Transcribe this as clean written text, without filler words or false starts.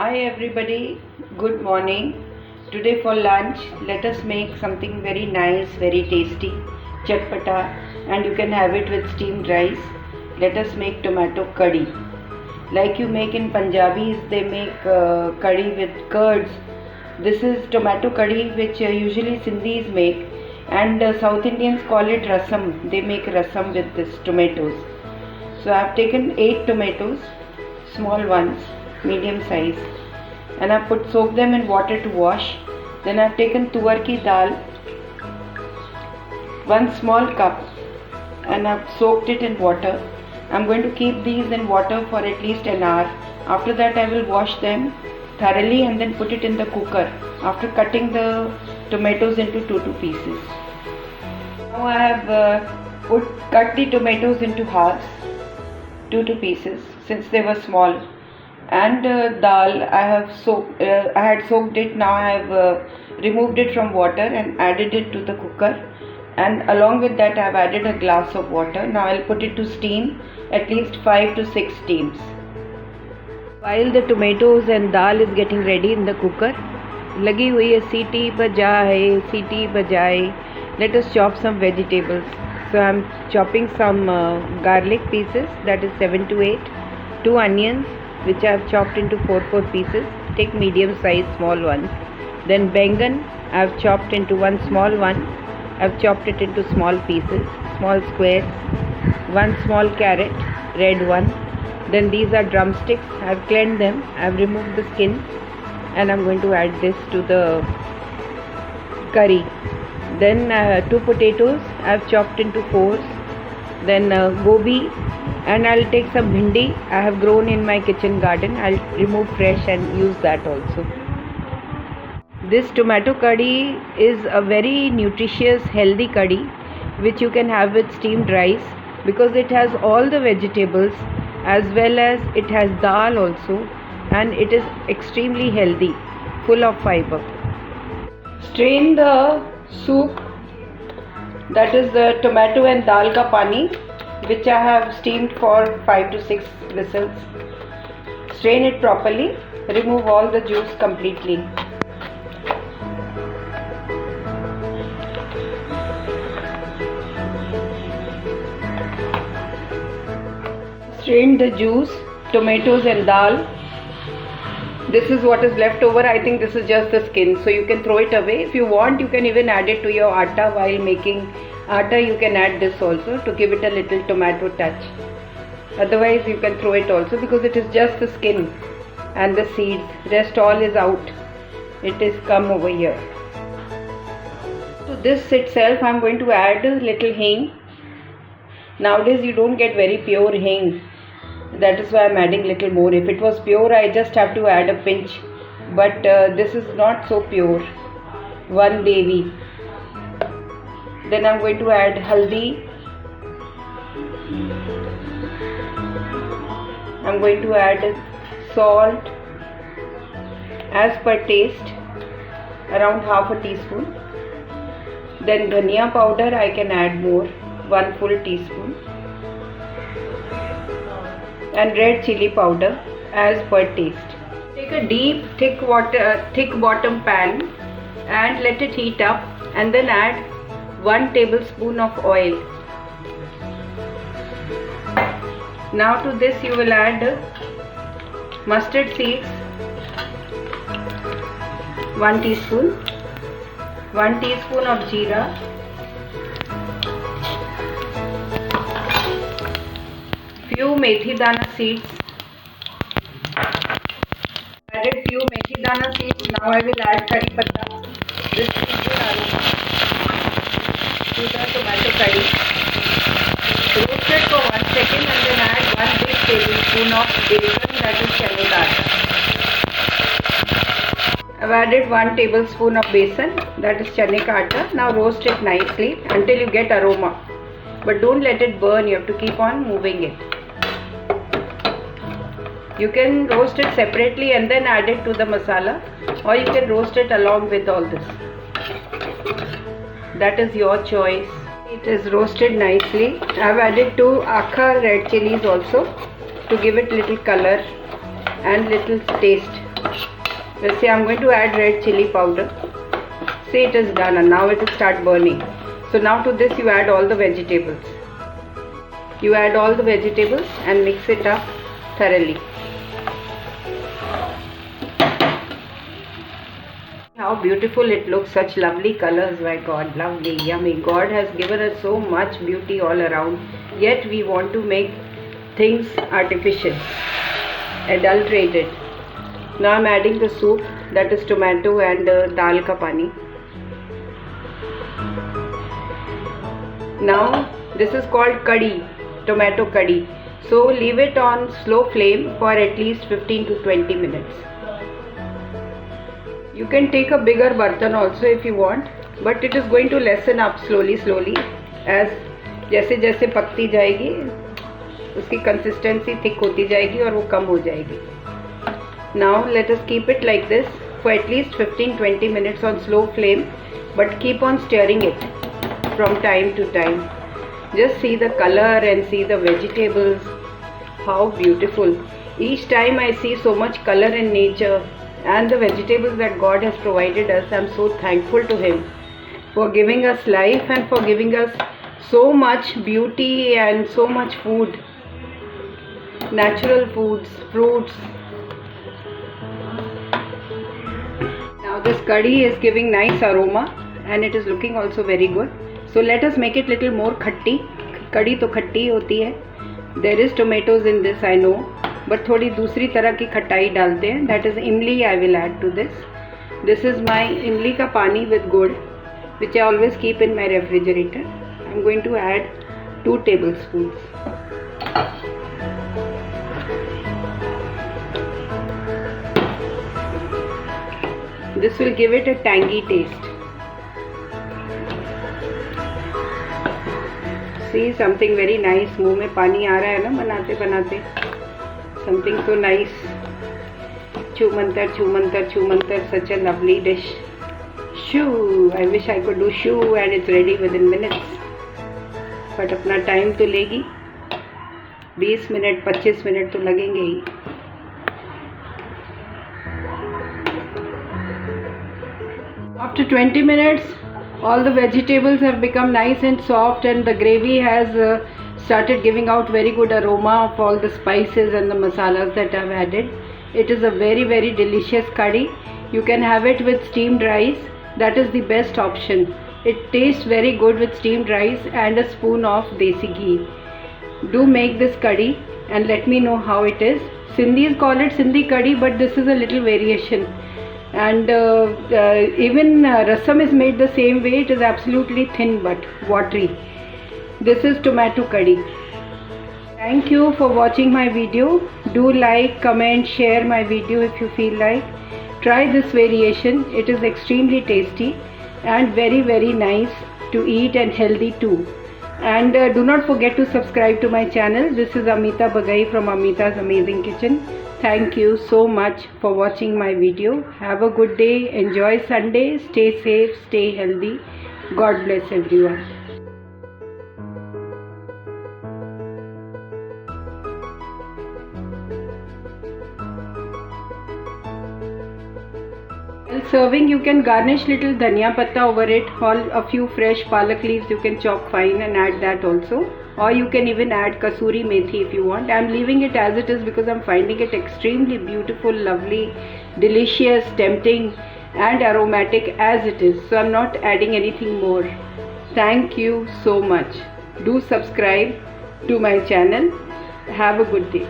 Hi everybody, good morning. Today for lunch, let us make something very nice, very tasty, chatpata, and you can have it with steamed rice. Let us make tomato curry. Like you make in Punjabis, they make curry with curds. This is tomato curry which usually Sindhis make, and South Indians call it rasam. They make rasam with this tomatoes. So I have taken 8 tomatoes, small ones, medium size, and I've soaked them in water to wash. Then I've taken tuar ki dal, 1 small cup, and I've soaked it in water. I'm going to keep these in water for at least an hour. After that I will wash them thoroughly and then put it in the cooker after cutting the tomatoes into 2 pieces. Now I have cut the tomatoes into halves, 2 pieces, since they were small. And dal I had soaked it. Now I have removed it from water and added it to the cooker, and along with that I have added a glass of water. Now I'll put it to steam at least 5 to 6 steams. While the tomatoes and dal is getting ready in the cooker, lagi hui hai सीटी बजाए. Let us chop some vegetables. So I'm chopping some garlic pieces, that is 7 to 8, 2 onions which I have chopped into 4 pieces, take medium size small ones. Then bangan I have chopped into 1 small one. I have chopped it into small pieces, small squares. 1 small carrot, red one. Then these are drumsticks. I have cleaned them, I have removed the skin, and I am going to add this to the curry. Then 2 potatoes I have chopped into 4s. Then gobi, and I'll take some bhindi I have grown in my kitchen garden. I'll remove fresh and use that also. This tomato curry is a very nutritious, healthy curry which you can have with steamed rice, because it has all the vegetables as well as it has dal also, and it is extremely healthy, full of fiber. Strain the soup, that is the tomato and dal ka pani, which I have steamed for 5 to 6 whistles. Strain it properly, remove all the juice completely. Strain the juice, tomatoes and dal. This is what is left over. I think this is just the skin, so you can throw it away. If you want, you can even add it to your atta while making atta. You can add this also to give it a little tomato touch. Otherwise you can throw it also, because it is just the skin and the seeds. Rest all is out. It is come over here. To this itself I am going to add a little hing. Nowadays you don't get very pure hing. That is why I am adding little more. If it was pure, I just have to add a pinch. But this is not so pure. 1 devi. Then I am going to add haldi. I am going to add salt as per taste, around half a teaspoon. Then dhania powder I can add more, 1 full teaspoon. And red chili powder as per taste. Take a deep thick bottom pan and let it heat up, and then add 1 tablespoon of oil. Now to this you will add mustard seeds, 1 teaspoon, 1 teaspoon of jeera, few methi dana seeds. Added few methi dana seeds. Now I will add curry patta. This is good aroma to the tomato curry. Roast it for 1 second and then add 1 big tablespoon of besan, that is chane ka atta. I have added 1 tablespoon of besan, that is chane ka atta. Now roast it nicely until you get aroma. But don't let it burn, you have to keep on moving it. You can roast it separately and then add it to the masala, or you can roast it along with all this. That is your choice. It is roasted nicely. I have added 2 akha red chilies also to give it little color and little taste. Let's say I'm going to add red chili powder. Say it is done and now it will start burning. So now to this you add all the vegetables. You add all the vegetables and mix it up thoroughly. How beautiful it looks, such lovely colors, my God, lovely, yummy. God has given us so much beauty all around, yet we want to make things artificial, adulterated. Now I'm adding the soup, that is tomato and dal ka pani. Now this is called curry, tomato curry. So leave it on slow flame for at least 15 to 20 minutes. You can take a bigger bartan also if you want, but it is going to lessen up slowly as जैसे जैसे पकती जाएगी उसकी consistency thick होती जाएगी और वो कम हो जाएगी. Now let us keep it like this for at least 15-20 minutes on slow flame, but keep on stirring it from time to time. Just see the color and see the vegetables, how beautiful. Each time I see so much color in nature and the vegetables that God has provided us. I'm so thankful to Him for giving us life and for giving us so much beauty and so much food, natural foods, fruits. Now this curry is giving nice aroma and it is looking also very good. So let us make it little more khatti. Curry to khatti hoti hai. There is tomatoes in this, I know, but थोड़ी दूसरी तरह की खटाई डालते हैं. That is imli I will add to this. This is my imli ka pani with gur, which I always keep in my refrigerator. I'm going to add 2 tablespoons. This will give it a tangy taste. See, something very nice. मुंह में पानी आ रहा है ना बनाते बनाते. Something so nice. Chumantar, such a lovely dish. Shoo! I wish I could do shoo and it's ready within minutes. But अपना time तो लेगी. 20 मिनट 25 मिनट तो लगेंगे ही. After 20 minutes, all the vegetables have become nice and soft and the gravy has started giving out very good aroma of all the spices and the masalas that I've added. It is a very delicious curry. You can have it with steamed rice. That is the best option. It tastes very good with steamed rice and a spoon of desi ghee. Do make this curry and let me know how it is. Sindhis call it Sindhi curry, but this is a little variation. And even rasam is made the same way. It is absolutely thin but watery. This is tomato curry. Thank you for watching my video. Do like, comment, share my video if you feel like. Try this variation. It is extremely tasty and very nice to eat and healthy too. And do not forget to subscribe to my channel. This is Amita Bagai from Amita's Amazing Kitchen. Thank you so much for watching my video. Have a good day. Enjoy Sunday. Stay safe. Stay healthy. God bless everyone. While serving, you can garnish little dhania patta over it, or a few fresh palak leaves you can chop fine and add that also. Or you can even add kasuri methi if you want. I am leaving it as it is because I am finding it extremely beautiful, lovely, delicious, tempting and aromatic as it is. So I am not adding anything more. Thank you so much. Do subscribe to my channel. Have a good day.